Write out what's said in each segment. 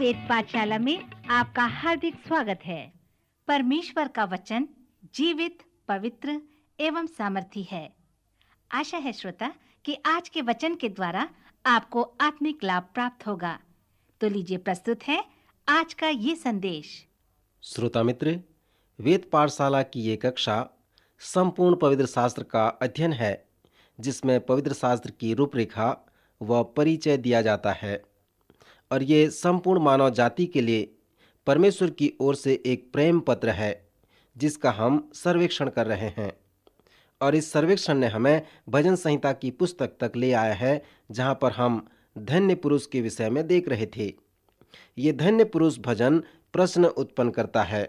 वेद पाठशाला में आपका हार्दिक स्वागत है। परमेश्वर का वचन जीवित, पवित्र एवं सामर्थी है। आशा है श्रोता कि आज के वचन के द्वारा आपको आत्मिक लाभ प्राप्त होगा। तो लीजिए, प्रस्तुत है आज का ये संदेश। श्रोता मित्र, वेद पाठशाला की ये कक्षा संपूर्ण पवित्र शास्त्र का अध्ययन है, जिसमें पवित्र शास्त्र की रूपरेखा व परिचय दिया जाता है। और ये संपूर्ण मानव जाति के लिए परमेश्वर की ओर से एक प्रेम पत्र है, जिसका हम सर्वेक्षण कर रहे हैं। और इस सर्वेक्षण ने हमें भजन संहिता की पुस्तक तक ले आया है, जहाँ पर हम धन्य पुरुष के विषय में देख रहे थे। ये धन्य पुरुष भजन प्रश्न उत्पन्न करता है।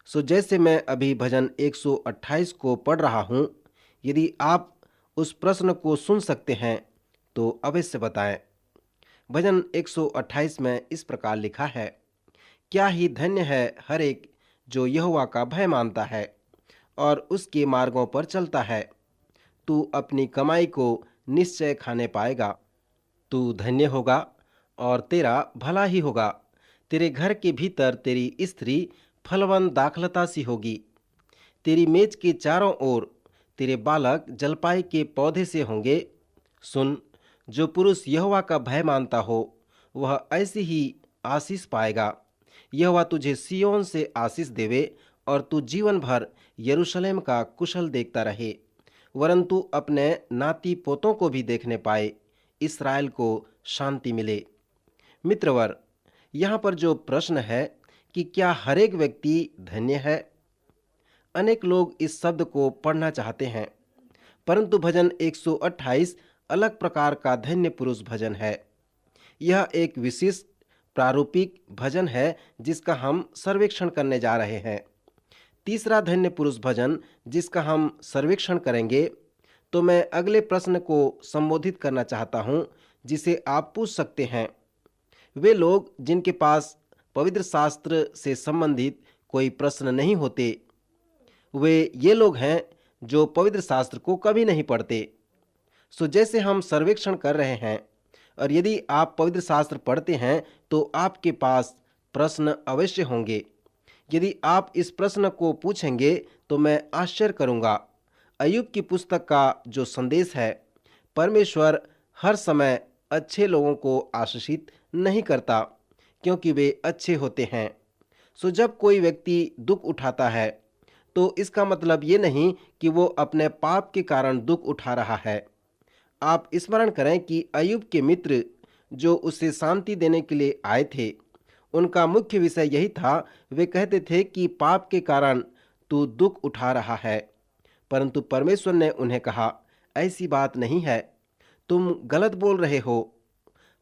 जैसे मैं अभी भजन 128 को पढ़ रहा हूँ, यदि आप उस प्रश्न को सुन सकते हैं तो अवश्य बताएं। भजन 128 में इस प्रकार लिखा है, क्या ही धन्य है हर एक जो यहोवा का भय मानता है और उसके मार्गों पर चलता है। तू अपनी कमाई को निश्चय खाने पाएगा। तू धन्य होगा और तेरा भला ही होगा। तेरे घर के भीतर तेरी स्त्री फलवन दाखलता सी होगी। तेरी मेज के चारों ओर तेरे बालक जलपाई के पौधे से होंगे। सुन, जो पुरुष यहोवा का भय मानता हो वह ऐसी ही आशीष पाएगा। यहोवा तुझे सिय्योन से आशीष देवे और तू जीवन भर यरूशलेम का कुशल देखता रहे, वरन तू अपने नाती पोतों को भी देखने पाए, इस्राएल को शांति मिले। मित्रवर, यहाँ पर जो प्रश्न है कि क्या हर एक व्यक्ति धन्य है? अनेक लोग इस शब्द को पढ़ना चाहते हैं, परंतु भजन 128 अलग प्रकार का धन्य पुरुष भजन है। यह एक विशिष्ट प्रारूपिक भजन है, जिसका हम सर्वेक्षण करने जा रहे हैं। तीसरा धन्य पुरुष भजन जिसका हम सर्वेक्षण करेंगे, तो मैं अगले प्रश्न को संबोधित करना चाहता हूं, जिसे आप पूछ सकते हैं। वे लोग जिनके पास पवित्र शास्त्र से संबंधित कोई प्रश्न नहीं होते, वे ये लोग हैं जो पवित्र शास्त्र को कभी नहीं पढ़ते। जैसे हम सर्वेक्षण कर रहे हैं, और यदि आप पवित्र शास्त्र पढ़ते हैं तो आपके पास प्रश्न अवश्य होंगे। यदि आप इस प्रश्न को पूछेंगे तो मैं आश्चर्य करूंगा। अय्यूब की पुस्तक का जो संदेश है, परमेश्वर हर समय अच्छे लोगों को आशीषित नहीं करता, क्योंकि वे अच्छे होते हैं। जब कोई व्यक्ति दुख उठाता है तो इसका मतलब ये नहीं कि वो अपने पाप के कारण दुख उठा रहा है। आप स्मरण करें कि अय्यूब के मित्र जो उसे शांति देने के लिए आए थे, उनका मुख्य विषय यही था। वे कहते थे कि पाप के कारण तू दुख उठा रहा है, परंतु परमेश्वर ने उन्हें कहा, ऐसी बात नहीं है, तुम गलत बोल रहे हो।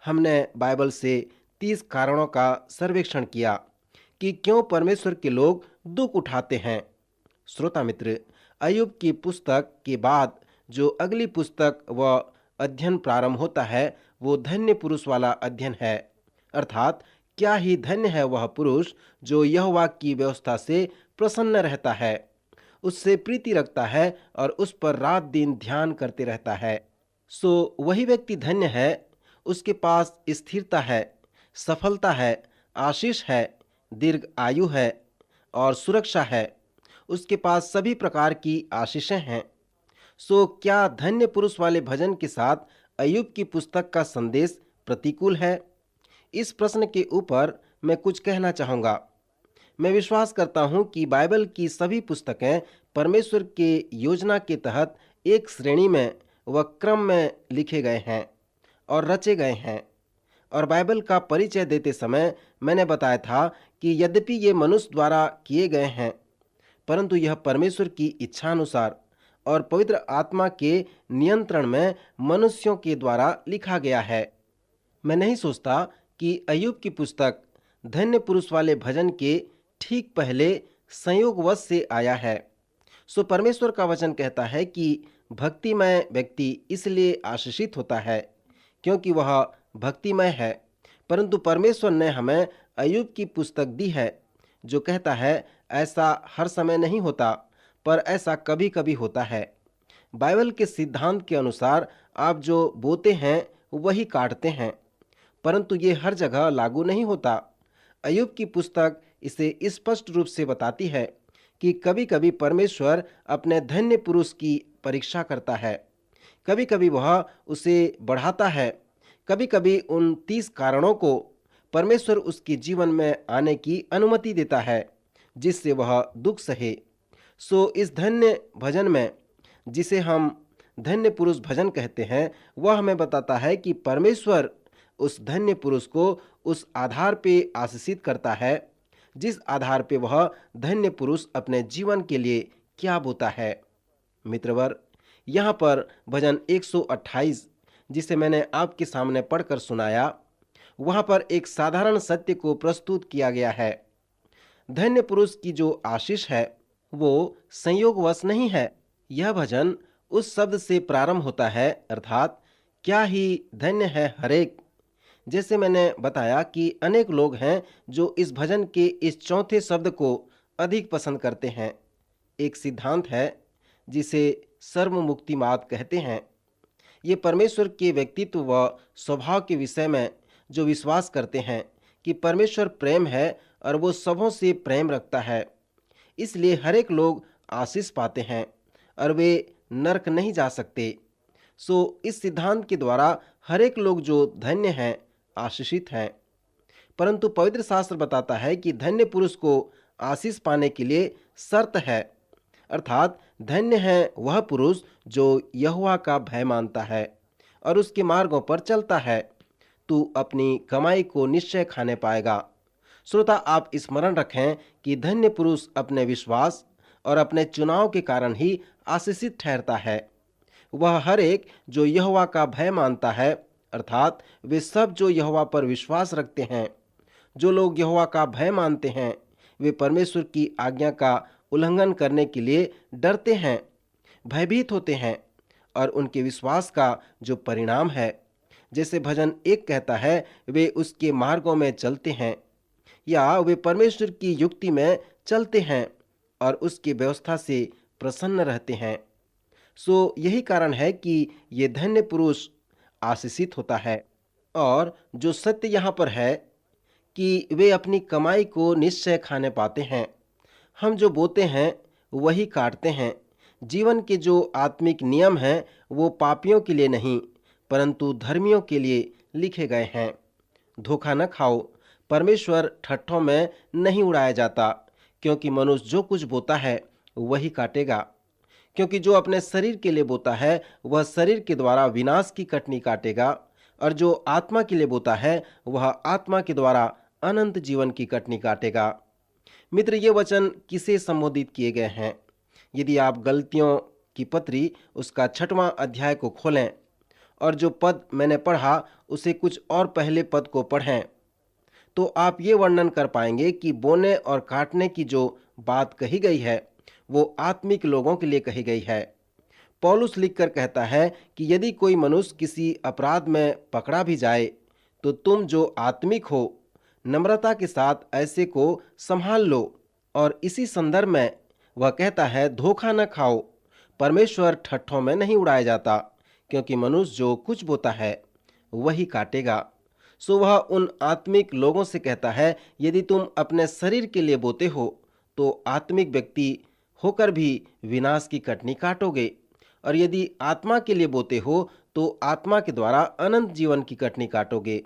हमने बाइबल से 30 कारणों का सर्वेक्षण किया कि क्यों परमेश्वर के लोग दुख उठाते हैं। श्रोता मित्र, अय्यूब की पुस्तक के बाद जो अगली पुस्तक व अध्ययन प्रारंभ होता है, वो धन्य पुरुष वाला अध्ययन है। अर्थात क्या ही धन्य है वह पुरुष जो यहोवा की व्यवस्था से प्रसन्न रहता है, उससे प्रीति रखता है और उस पर रात दिन ध्यान करते रहता है। वही व्यक्ति धन्य है। उसके पास स्थिरता है, सफलता है, आशीष है, दीर्घ आयु है और सुरक्षा है। उसके पास सभी प्रकार की आशीषें हैं। क्या धन्य पुरुष वाले भजन के साथ अय्यूब की पुस्तक का संदेश प्रतिकूल है? इस प्रश्न के ऊपर मैं कुछ कहना चाहूँगा। मैं विश्वास करता हूँ कि बाइबल की सभी पुस्तकें परमेश्वर के योजना के तहत एक श्रेणी में व क्रम में लिखे गए हैं और रचे गए हैं। और बाइबल का परिचय देते समय मैंने बताया था कि यद्यपि ये मनुष्य द्वारा किए गए हैं, परंतु यह परमेश्वर की इच्छानुसार और पवित्र आत्मा के नियंत्रण में मनुष्यों के द्वारा लिखा गया है। मैं नहीं सोचता कि अय्यूब की पुस्तक धन्य पुरुष वाले भजन के ठीक पहले संयोगवश से आया है। परमेश्वर का वचन कहता है कि भक्तिमय व्यक्ति इसलिए आशीषित होता है क्योंकि वह भक्तिमय है। परंतु परमेश्वर ने हमें अय्यूब की पुस्तक दी है, जो कहता है ऐसा हर समय नहीं होता, पर ऐसा कभी कभी होता है। बाइबल के सिद्धांत के अनुसार आप जो बोते हैं वही काटते हैं, परंतु ये हर जगह लागू नहीं होता। अय्यूब की पुस्तक इसे स्पष्ट रूप से बताती है कि कभी-कभी परमेश्वर अपने धन्य पुरुष की परीक्षा करता है। कभी-कभी वह उसे बढ़ाता है। कभी-कभी उन 30 कारणों को परमेश्वर उसके जीवन में आने की अनुमति देता है, जिससे वह दुख सहे। सो इस धन्य भजन में, जिसे हम धन्य पुरुष भजन कहते हैं, वह हमें बताता है कि परमेश्वर उस धन्य पुरुष को उस आधार पे आशीषित करता है जिस आधार पे वह धन्य पुरुष अपने जीवन के लिए क्या बोता है। मित्रवर, यहाँ पर भजन 128 जिसे मैंने आपके सामने पढ़कर सुनाया, वहाँ पर एक साधारण सत्य को प्रस्तुत किया गया है। धन्य पुरुष की जो आशीष है वो संयोगवश नहीं है। यह भजन उस शब्द से प्रारंभ होता है, अर्थात क्या ही धन्य है हरेक। जैसे मैंने बताया कि अनेक लोग हैं जो इस भजन के इस चौथे शब्द को अधिक पसंद करते हैं। एक सिद्धांत है जिसे सर्वमुक्तिवाद कहते हैं। ये परमेश्वर के व्यक्तित्व व स्वभाव के विषय में जो विश्वास करते हैं कि परमेश्वर प्रेम है और वो सबों से प्रेम रखता है, इसलिए हरेक लोग आशीष पाते हैं और वे नरक नहीं जा सकते। सो इस सिद्धांत के द्वारा हरेक लोग जो धन्य हैं, आशीषित हैं। परंतु पवित्र शास्त्र बताता है कि धन्य पुरुष को आशीष पाने के लिए शर्त है, अर्थात धन्य है वह पुरुष जो यहोवा का भय मानता है और उसके मार्गों पर चलता है। तू अपनी कमाई को निश्चय खाने पाएगा। श्रोता, आप स्मरण रखें कि धन्य पुरुष अपने विश्वास और अपने चुनाव के कारण ही आशीषित ठहरता है। वह हर एक जो यहोवा का भय मानता है, अर्थात वे सब जो यहोवा पर विश्वास रखते हैं। जो लोग यहोवा का भय मानते हैं वे परमेश्वर की आज्ञा का उल्लंघन करने के लिए डरते हैं, भयभीत होते हैं और उनके विश्वास का जो परिणाम है, जैसे भजन 1 कहता है, वे उसके मार्गों में चलते हैं या वे परमेश्वर की युक्ति में चलते हैं और उसकी व्यवस्था से प्रसन्न रहते हैं। सो यही कारण है कि ये धन्य पुरुष आशीषित होता है। और जो सत्य यहाँ पर है कि वे अपनी कमाई को निश्चय खाने पाते हैं। हम जो बोते हैं वही काटते हैं। जीवन के जो आत्मिक नियम हैं वो पापियों के लिए नहीं परंतु धर्मियों के लिए लिखे गए हैं। धोखा न खाओ, परमेश्वर ठट्ठों में नहीं उड़ाया जाता, क्योंकि मनुष्य जो कुछ बोता है वही काटेगा। क्योंकि जो अपने शरीर के लिए बोता है वह शरीर के द्वारा विनाश की कटनी काटेगा, और जो आत्मा के लिए बोता है वह आत्मा के द्वारा अनंत जीवन की कटनी काटेगा। मित्र, ये वचन किसे संबोधित किए गए हैं? यदि आप गलतियों की पत्री उसका 6वां अध्याय को खोलें और जो पद मैंने पढ़ा उसे कुछ और पहले पद को पढ़ें, तो आप ये वर्णन कर पाएंगे कि बोने और काटने की जो बात कही गई है वो आत्मिक लोगों के लिए कही गई है। पौलुस लिखकर कहता है कि यदि कोई मनुष्य किसी अपराध में पकड़ा भी जाए तो तुम जो आत्मिक हो नम्रता के साथ ऐसे को संभाल लो। और इसी संदर्भ में वह कहता है, धोखा न खाओ, परमेश्वर ठट्ठों में नहीं उड़ाया जाता, क्योंकि मनुष्य जो कुछ बोता है वही काटेगा। सो वह उन आत्मिक लोगों से कहता है, यदि तुम अपने शरीर के लिए बोते हो तो आत्मिक व्यक्ति होकर भी विनाश की कटनी काटोगे, और यदि आत्मा के लिए बोते हो तो आत्मा के द्वारा अनंत जीवन की कटनी काटोगे।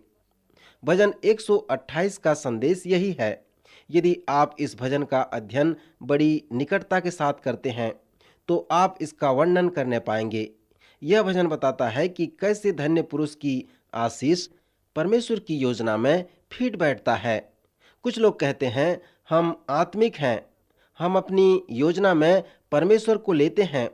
भजन 128 का संदेश यही है। यदि आप इस भजन का अध्ययन बड़ी निकटता के साथ करते हैं तो आप इसका वर्णन करने पाएंगे। यह भजन बताता है कि कैसे धन्य पुरुष की आशीष परमेश्वर की योजना में फिट बैठता है। कुछ लोग कहते हैं, हम आत्मिक हैं, हम अपनी योजना में परमेश्वर को लेते हैं,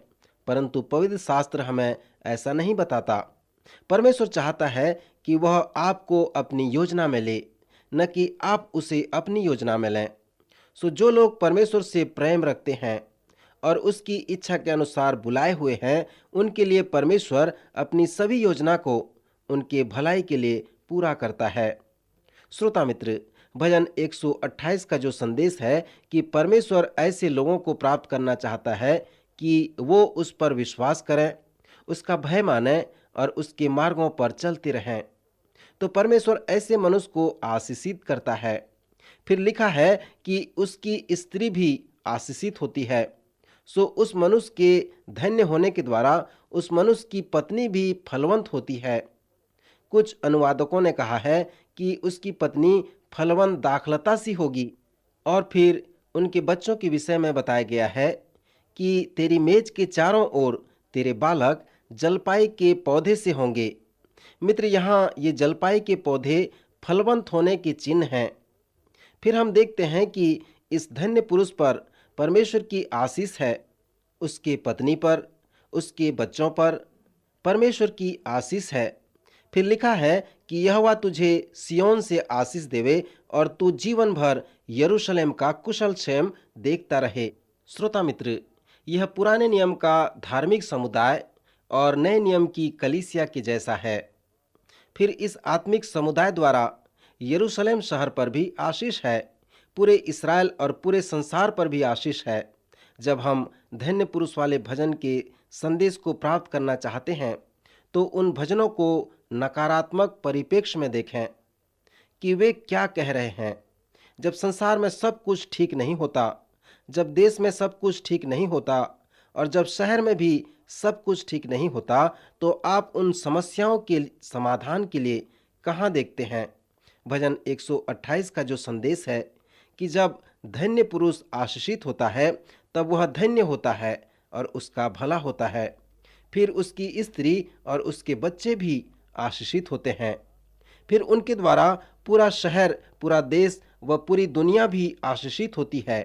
परंतु पवित्र शास्त्र हमें ऐसा नहीं बताता। परमेश्वर चाहता है कि वह आपको अपनी योजना में ले, न कि आप उसे अपनी योजना में लें। सो जो लोग परमेश्वर से प्रेम रखते हैं और उसकी इच्छा के अनुसार बुलाए हुए हैं, उनके लिए परमेश्वर अपनी सभी योजना को उनके भलाई के लिए पूरा करता है। श्रोता मित्र, भजन 128 का जो संदेश है कि परमेश्वर ऐसे लोगों को प्राप्त करना चाहता है कि वो उस पर विश्वास करें, उसका भय मानें और उसके मार्गों पर चलते रहें। तो परमेश्वर ऐसे मनुष्य को आशीषित करता है। फिर लिखा है कि उसकी स्त्री भी आशीषित होती है। सो उस मनुष्य के धन्य होने के द्वारा उस मनुष्य की पत्नी भी फलवंत होती है। कुछ अनुवादकों ने कहा है कि उसकी पत्नी फलवंत दाखलता सी होगी। और फिर उनके बच्चों के विषय में बताया गया है कि तेरी मेज के चारों ओर तेरे बालक जलपाई के पौधे से होंगे। मित्र, यहाँ ये जलपाई के पौधे फलवंत होने के चिन्ह हैं। फिर हम देखते हैं कि इस धन्य पुरुष पर परमेश्वर की आशीष है। उसके पत्नी पर, उसके बच्चों पर परमेश्वर की आशीष है। फिर लिखा है कि यहोवा तुझे सिय्योन से आशीष देवे और तू जीवन भर यरूशलेम का कुशल क्षेम देखता रहे। श्रोता मित्र, यह पुराने नियम का धार्मिक समुदाय और नए नियम की कलीसिया के जैसा है। फिर इस आत्मिक समुदाय द्वारा यरूशलेम शहर पर भी आशीष है, पूरे इस्राएल और पूरे संसार पर भी आशीष है। जब हम धन्य पुरुष वाले भजन के संदेश को प्राप्त करना चाहते हैं तो उन भजनों को नकारात्मक परिप्रेक्ष्य में देखें कि वे क्या कह रहे हैं। जब संसार में सब कुछ ठीक नहीं होता, जब देश में सब कुछ ठीक नहीं होता और जब शहर में भी सब कुछ ठीक नहीं होता, तो आप उन समस्याओं के समाधान के लिए कहाँ देखते हैं? भजन 128 का जो संदेश है कि जब धन्य पुरुष आशीषित होता है तब वह धन्य होता है और उसका भला होता है। फिर उसकी स्त्री और उसके बच्चे भी आशीषित होते हैं। फिर उनके द्वारा पूरा शहर, पूरा देश व पूरी दुनिया भी आशीषित होती है।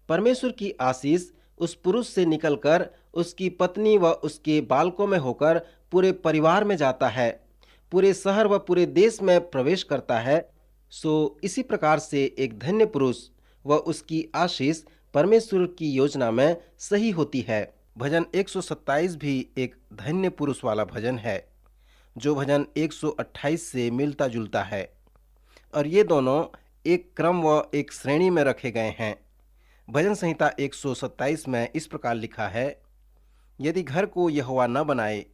परमेश्वर की आशीष उस पुरुष से निकलकर उसकी पत्नी व उसके बालकों में होकर पूरे परिवार में जाता है, पूरे शहर व पूरे देश में प्रवेश करता है। सो इसी प्रकार से एक धन्य पुरुष व उसकी आशीष परमेश्वर की योजना में सही होती है। भजन 127 भी एक धन्य पुरुष वाला भजन है जो भजन 128 से मिलता जुलता है, और ये दोनों एक क्रम व एक श्रेणी में रखे गए हैं। भजन संहिता 127 में इस प्रकार लिखा है, यदि घर को यहोवा न बनाए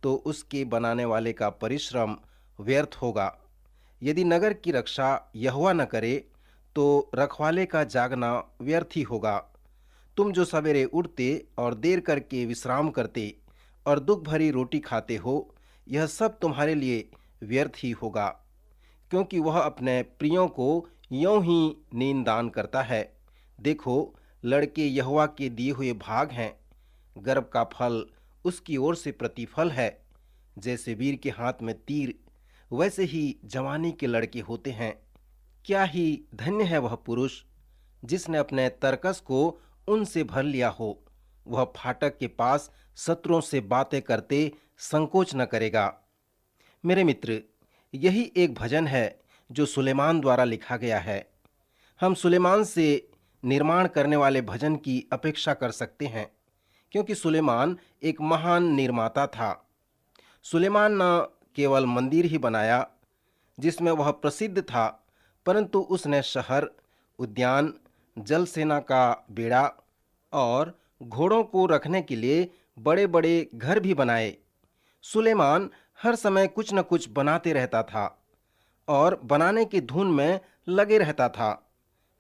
तो उसके बनाने वाले का परिश्रम व्यर्थ होगा। यदि नगर की रक्षा यहोवा न करे तो रखवाले का जागना व्यर्थ ही होगा। तुम जो सवेरे उठते और देर करके विश्राम करते और दुख भरी रोटी खाते हो, यह सब तुम्हारे लिए व्यर्थ ही होगा, क्योंकि वह अपने प्रियों को यों ही नींद दान करता है। देखो, लड़के यहोवा के दिए हुए भाग हैं, गर्भ का फल उसकी ओर से प्रतिफल है। जैसे वीर के हाथ में तीर, वैसे ही जवानी के लड़के होते हैं। क्या ही धन्य है वह पुरुष जिसने अपने तरकस को उनसे भर लिया हो। वह फाटक के पास शत्रुओं से बातें करते संकोच न करेगा। मेरे मित्र, यही एक भजन है जो सुलेमान द्वारा लिखा गया है। हम सुलेमान से निर्माण करने वाले भजन की अपेक्षा कर सकते हैं, क्योंकि सुलेमान एक महान निर्माता था। सुलेमान न केवल मंदिर ही बनाया जिसमें वह प्रसिद्ध था, परंतु उसने शहर, उद्यान, जल सेना का बेड़ा और घोड़ों को रखने के लिए बड़े बड़े घर भी बनाए। सुलेमान हर समय कुछ न कुछ बनाते रहता था और बनाने की धुन में लगे रहता था।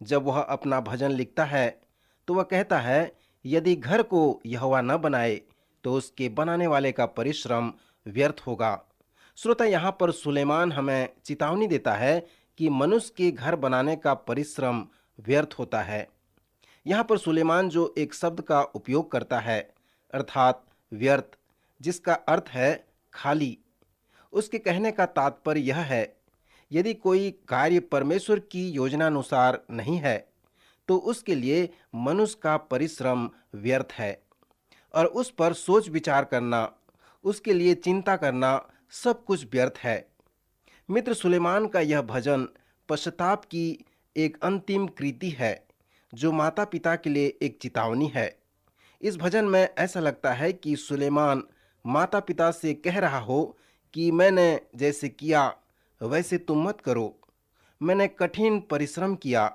जब वह अपना भजन लिखता है तो वह कहता है, यदि घर को यहोवा न बनाए तो उसके बनाने वाले का परिश्रम व्यर्थ होगा। श्रोता, यहाँ पर सुलेमान हमें चेतावनी देता है कि मनुष्य के घर बनाने का परिश्रम व्यर्थ होता है। यहाँ पर सुलेमान जो एक शब्द का उपयोग करता है, अर्थात व्यर्थ, जिसका अर्थ है खाली, उसके कहने का तात्पर्य यह है, यदि कोई कार्य परमेश्वर की योजनानुसार नहीं है तो उसके लिए मनुष्य का परिश्रम व्यर्थ है, और उस पर सोच विचार करना, उसके लिए चिंता करना सब कुछ व्यर्थ है। मित्र, सुलेमान का यह भजन पश्चाताप की एक अंतिम कृति है जो माता पिता के लिए एक चेतावनी है। इस भजन में ऐसा लगता है कि सुलेमान माता पिता से कह रहा हो कि मैंने जैसे किया वैसे तुम मत करो। मैंने कठिन परिश्रम किया,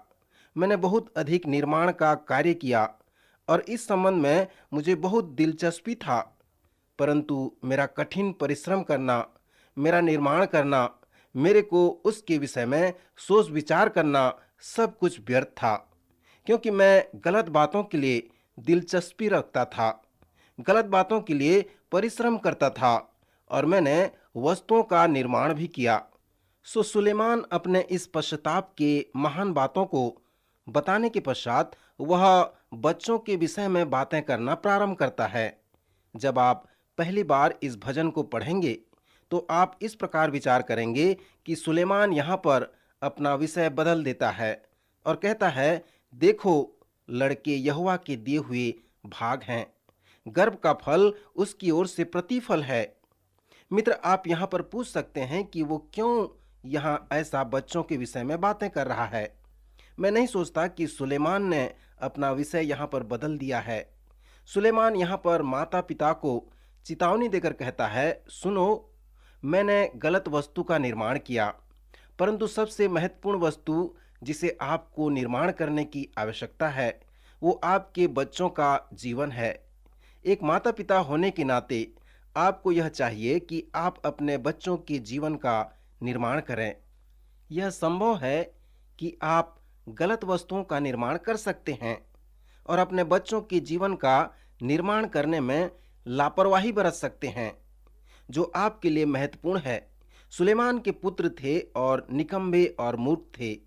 मैंने बहुत अधिक निर्माण का कार्य किया और इस संबंध में मुझे बहुत दिलचस्पी था, परंतु मेरा कठिन परिश्रम करना, मेरा निर्माण करना, मेरे को उसके विषय में सोच विचार करना सब कुछ व्यर्थ था, क्योंकि मैं गलत बातों के लिए दिलचस्पी रखता था, गलत बातों के लिए परिश्रम करता था और मैंने वस्तुओं का निर्माण भी किया। सो सुलेमान अपने इस पश्चाताप के महान बातों को बताने के पश्चात वह बच्चों के विषय में बातें करना प्रारंभ करता है। जब आप पहली बार इस भजन को पढ़ेंगे तो आप इस प्रकार विचार करेंगे कि सुलेमान यहाँ पर अपना विषय बदल देता है और कहता है, देखो, लड़के यहोवा के दिए हुए भाग हैं, गर्भ का फल उसकी ओर से प्रतिफल है। मित्र, आप यहाँ पर पूछ सकते हैं कि वो क्यों यहाँ ऐसा बच्चों के विषय में बातें कर रहा है। मैं नहीं सोचता कि सुलेमान ने अपना विषय यहाँ पर बदल दिया है। सुलेमान यहाँ पर माता पिता को चेतावनी देकर कहता है, सुनो, मैंने गलत वस्तु का निर्माण किया, परंतु सबसे महत्वपूर्ण वस्तु जिसे आपको निर्माण करने की आवश्यकता है वो आपके बच्चों का जीवन है। एक माता पिता होने के नाते आपको यह चाहिए कि आप अपने बच्चों के जीवन का निर्माण करें। यह संभव है कि आप गलत वस्तुओं का निर्माण कर सकते हैं और अपने बच्चों के जीवन का निर्माण करने में लापरवाही बरत सकते हैं, जो आपके लिए महत्वपूर्ण है। सुलेमान के पुत्र थे और निकम्बे और मूर्ख थे।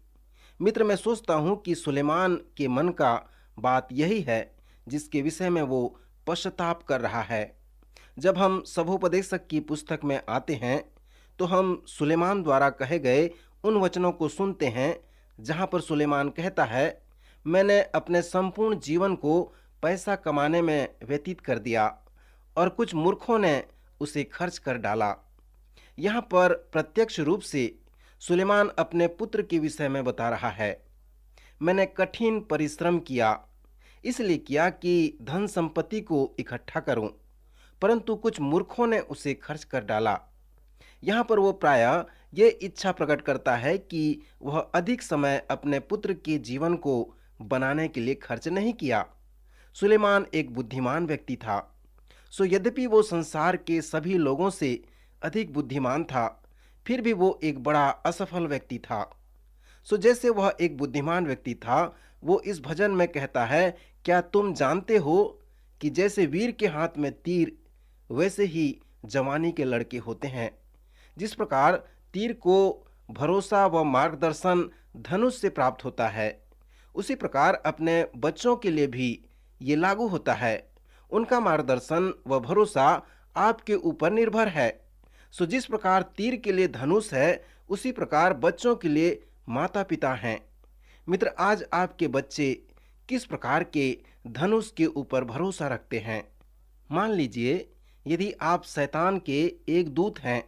मित्र, मैं सोचता हूं कि सुलेमान के मन का बात यही है जिसके विषय में वो पश्चाताप कर रहा है। जब हम सभोपदेशक की पुस्तक में आते हैं तो हम सुलेमान द्वारा कहे गए उन वचनों को सुनते हैं जहां पर सुलेमान कहता है, मैंने अपने संपूर्ण जीवन को पैसा कमाने में व्यतीत कर दिया और कुछ मूर्खों ने उसे खर्च कर डाला। यहाँ पर प्रत्यक्ष रूप से सुलेमान अपने पुत्र के विषय में बता रहा है, मैंने कठिन परिश्रम किया, इसलिए किया कि धन संपत्ति को इकट्ठा करूं, परंतु कुछ मूर्खों ने उसे खर्च कर डाला। यहाँ पर वो प्रायः ये इच्छा प्रकट करता है कि वह अधिक समय अपने पुत्र के जीवन को बनाने के लिए खर्च नहीं किया। सुलेमान एक बुद्धिमान व्यक्ति था। सो यद्यपि वो संसार के सभी लोगों से अधिक बुद्धिमान था, फिर भी वो एक बड़ा असफल व्यक्ति था। सो जैसे वह एक बुद्धिमान व्यक्ति था, वो इस भजन में कहता है, क्या तुम जानते हो कि जैसे वीर के हाथ में तीर वैसे ही जवानी के लड़के होते हैं। जिस प्रकार तीर को भरोसा व मार्गदर्शन धनुष से प्राप्त होता है, उसी प्रकार अपने बच्चों के लिए भी ये लागू होता है। उनका मार्गदर्शन व भरोसा आपके ऊपर निर्भर है। सो जिस प्रकार तीर के लिए धनुष है, उसी प्रकार बच्चों के लिए माता पिता हैं। मित्र, आज आपके बच्चे किस प्रकार के धनुष के ऊपर भरोसा रखते हैं? मान लीजिए यदि आप शैतान के एक दूत हैं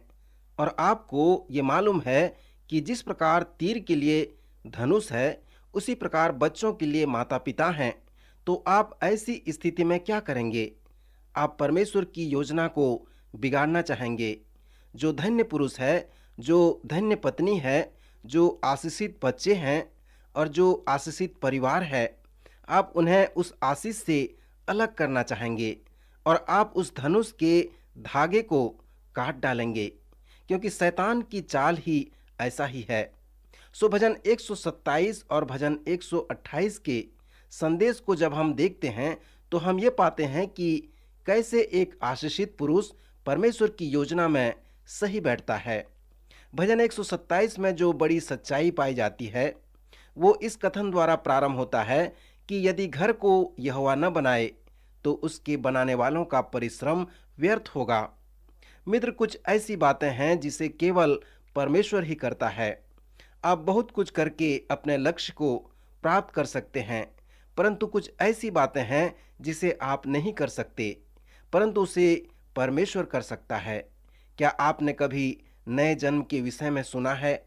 और आपको ये मालूम है कि जिस प्रकार तीर के लिए धनुष है, उसी प्रकार बच्चों के लिए माता पिता हैं, तो आप ऐसी स्थिति में क्या करेंगे? आप परमेश्वर की योजना को बिगाड़ना चाहेंगे। जो धन्य पुरुष है, जो धन्य पत्नी है, जो आशीषित बच्चे हैं और जो आशीषित परिवार है, आप उन्हें उस आशीष से अलग करना चाहेंगे और आप उस धनुष के धागे को काट डालेंगे, क्योंकि शैतान की चाल ही ऐसा ही है। सो भजन 127 और भजन 128 के संदेश को जब हम देखते हैं तो हम ये पाते हैं कि कैसे एक आशीषित पुरुष परमेश्वर की योजना में सही बैठता है। भजन 127 में जो बड़ी सच्चाई पाई जाती है वो इस कथन द्वारा प्रारंभ होता है कि यदि घर को यहोवा न बनाए तो उसके बनाने वालों का परिश्रम व्यर्थ होगा। मित्र, कुछ ऐसी बातें हैं जिसे केवल परमेश्वर ही करता है। आप बहुत कुछ करके अपने लक्ष्य को प्राप्त कर सकते हैं, परंतु कुछ ऐसी बातें हैं जिसे आप नहीं कर सकते, परंतु उसे परमेश्वर कर सकता है। क्या आपने कभी नए जन्म के विषय में सुना है?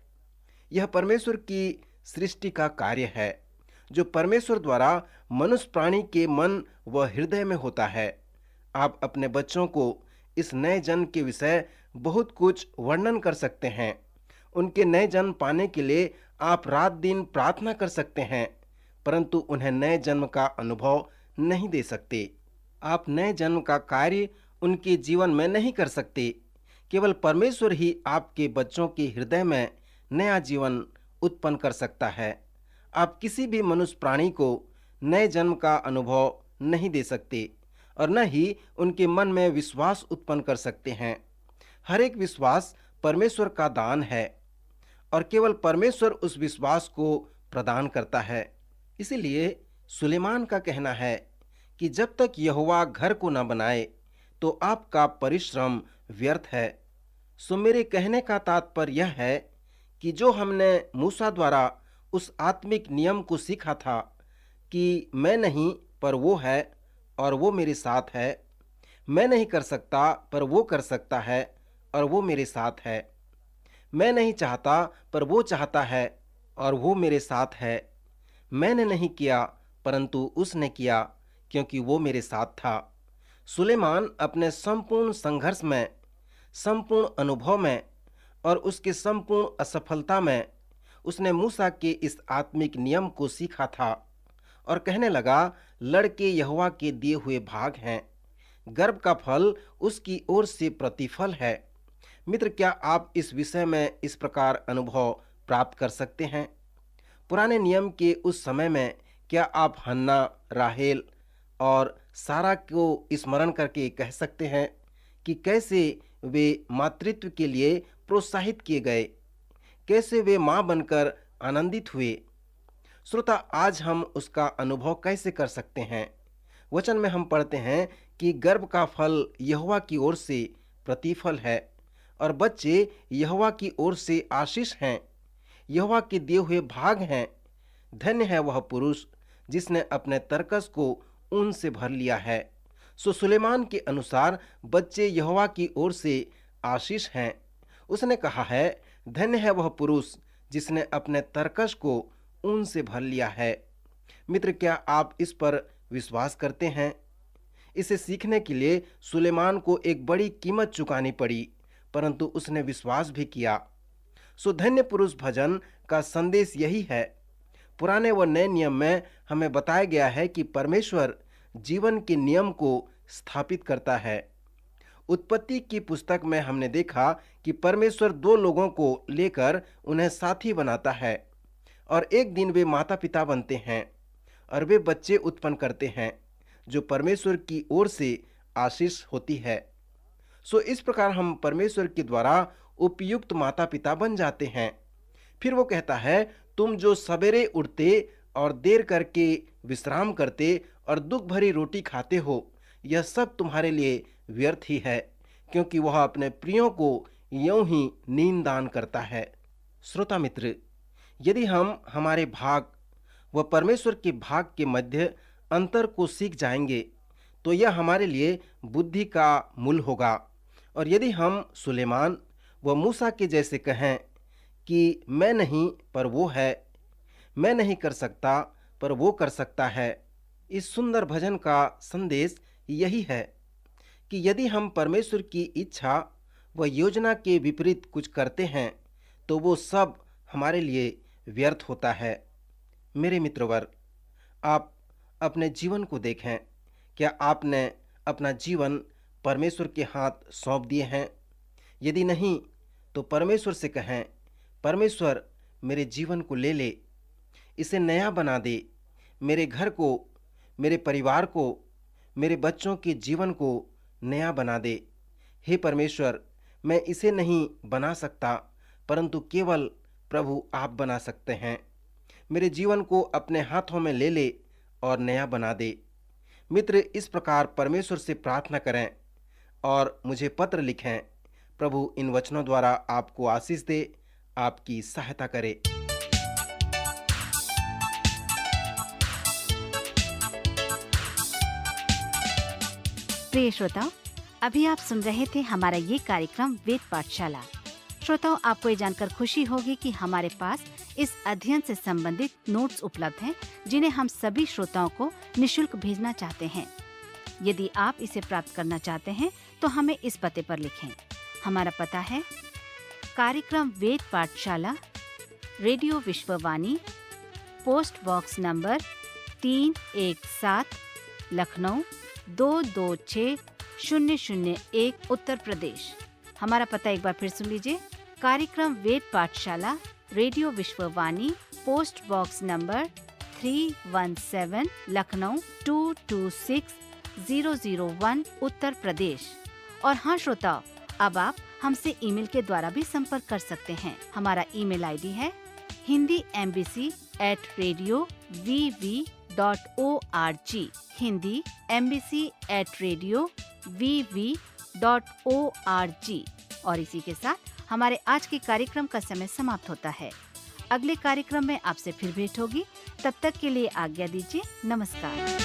यह परमेश्वर की सृष्टि का कार्य है जो परमेश्वर द्वारा मनुष्य प्राणी के मन व हृदय में होता है। आप अपने बच्चों को इस नए जन्म के विषय बहुत कुछ वर्णन कर सकते हैं। उनके नए जन्म पाने के लिए आप रात दिन प्रार्थना कर सकते हैं, परंतु उन्हें नए जन्म का अनुभव नहीं दे सकते। आप नए जन्म का कार्य उनके जीवन में नहीं कर सकते। केवल परमेश्वर ही आपके बच्चों के हृदय में नया जीवन उत्पन्न कर सकता है। आप किसी भी मनुष्य प्राणी को नए जन्म का अनुभव नहीं दे सकते और न ही उनके मन में विश्वास उत्पन्न कर सकते हैं। हर एक विश्वास परमेश्वर का दान है और केवल परमेश्वर उस विश्वास को प्रदान करता है। इसीलिए सुलेमान का कहना है कि जब तक यहोवा घर को न बनाए तो आपका परिश्रम व्यर्थ है। सो मेरे कहने का तात्पर्य यह है कि जो हमने मूसा द्वारा उस आत्मिक नियम को सीखा था कि मैं नहीं पर वो है और वो मेरे साथ है, मैं नहीं कर सकता पर वो कर सकता है और वो मेरे साथ है, मैं नहीं चाहता पर वो चाहता है और वो मेरे साथ है, मैंने नहीं किया परंतु उसने किया क्योंकि वो मेरे साथ था। सुलेमान अपने संपूर्ण संघर्ष में, संपूर्ण अनुभव में और उसके संपूर्ण असफलता में उसने मूसा के इस आत्मिक नियम को सीखा था और कहने लगा, लड़के यहोवा के दिए हुए भाग हैं, गर्भ का फल उसकी ओर से प्रतिफल है। मित्र, क्या आप इस विषय में इस प्रकार अनुभव प्राप्त कर सकते हैं? पुराने नियम के उस समय में क्या आप हन्ना, राहेल और सारा को स्मरण करके कह सकते हैं कि कैसे वे मातृत्व के लिए प्रोत्साहित किए गए, कैसे वे मां बनकर आनंदित हुए? श्रोता, आज हम उसका अनुभव कैसे कर सकते हैं? वचन में हम पढ़ते हैं कि गर्भ का फल यहोवा की ओर से प्रतिफल है और बच्चे यहोवा की ओर से आशीष हैं, यहोवा के दिए हुए भाग हैं। धन्य है वह पुरुष जिसने अपने तरकस को ऊन से भर लिया है। सो सुलेमान के अनुसार बच्चे यहोवा की ओर से आशीष हैं। उसने कहा है, धन्य है वह पुरुष जिसने अपने तरकस को ऊन से भर लिया है। मित्र, क्या आप इस पर विश्वास करते हैं? इसे सीखने के लिए सुलेमान को एक बड़ी कीमत चुकानी पड़ी, परंतु उसने विश्वास भी किया। सो धन्य पुरुष भजन का संदेश यही है। पुराने व नए नियम में हमें बताया गया है कि परमेश्वर जीवन के नियम को स्थापित करता है। उत्पत्ति की पुस्तक में हमने देखा कि परमेश्वर दो लोगों को लेकर उन्हें साथी बनाता है और एक दिन वे माता पिता बनते हैं और वे बच्चे उत्पन्न करते हैं जो परमेश्वर की ओर से आशीष होती है। सो इस प्रकार हम परमेश्वर के द्वारा उपयुक्त माता पिता बन जाते हैं। फिर वो कहता है, तुम जो सवेरे उठते और देर करके विश्राम करते और दुख भरी रोटी खाते हो, यह सब तुम्हारे लिए व्यर्थ ही है, क्योंकि वह अपने प्रियों को यूं ही नींद दान करता है। श्रोता मित्र, यदि हम हमारे भाग व परमेश्वर के भाग के मध्य अंतर को सीख जाएंगे तो यह हमारे लिए बुद्धि का मूल होगा। और यदि हम सुलेमान व मूसा के जैसे कहें कि मैं नहीं पर वो है, मैं नहीं कर सकता पर वो कर सकता है, इस सुंदर भजन का संदेश यही है कि यदि हम परमेश्वर की इच्छा व योजना के विपरीत कुछ करते हैं तो वो सब हमारे लिए व्यर्थ होता है। मेरे मित्रवर, आप अपने जीवन को देखें। क्या आपने अपना जीवन परमेश्वर के हाथ सौंप दिए हैं? यदि नहीं तो परमेश्वर से कहें, परमेश्वर मेरे जीवन को ले ले, इसे नया बना दे, मेरे घर को, मेरे परिवार को, मेरे बच्चों के जीवन को नया बना दे। हे परमेश्वर, मैं इसे नहीं बना सकता, परंतु केवल प्रभु आप बना सकते हैं। मेरे जीवन को अपने हाथों में ले ले और नया बना दे। मित्र, इस प्रकार परमेश्वर से प्रार्थना करें और मुझे पत्र लिखें। प्रभु इन वचनों द्वारा आपको आशीष दे, आपकी सहायता करे। प्रिय श्रोताओ, अभी आप सुन रहे थे हमारा ये कार्यक्रम वेद पाठशाला। श्रोताओं, आपको ये जानकर खुशी होगी कि हमारे पास इस अध्ययन से संबंधित नोट्स उपलब्ध हैं, जिन्हें हम सभी श्रोताओं को निशुल्क भेजना चाहते हैं। यदि आप इसे प्राप्त करना चाहते हैं तो हमें इस पते पर लिखें। हमारा पता है कार्यक्रम Ved Pathshala, radio Vishwavani, post box number 317, Lucknow 226001, Uttar Pradesh. हमारा पता एक बार फिर सुन लीजिए। कार्यक्रम Ved Pathshala, radio Vishwavani, post box number 317 Lucknow 226001 Uttar Pradesh. और हाँ श्रोताओ, अब आप हमसे ईमेल के द्वारा भी संपर्क कर सकते हैं। हमारा ईमेल आईडी है hindi@radio.vv.org, hindi@radio.vv.org। और इसी के साथ हमारे आज के कार्यक्रम का समय समाप्त होता है। अगले कार्यक्रम में आपसे फिर भेंट होगी। तब तक के लिए आज्ञा दीजिए। नमस्कार।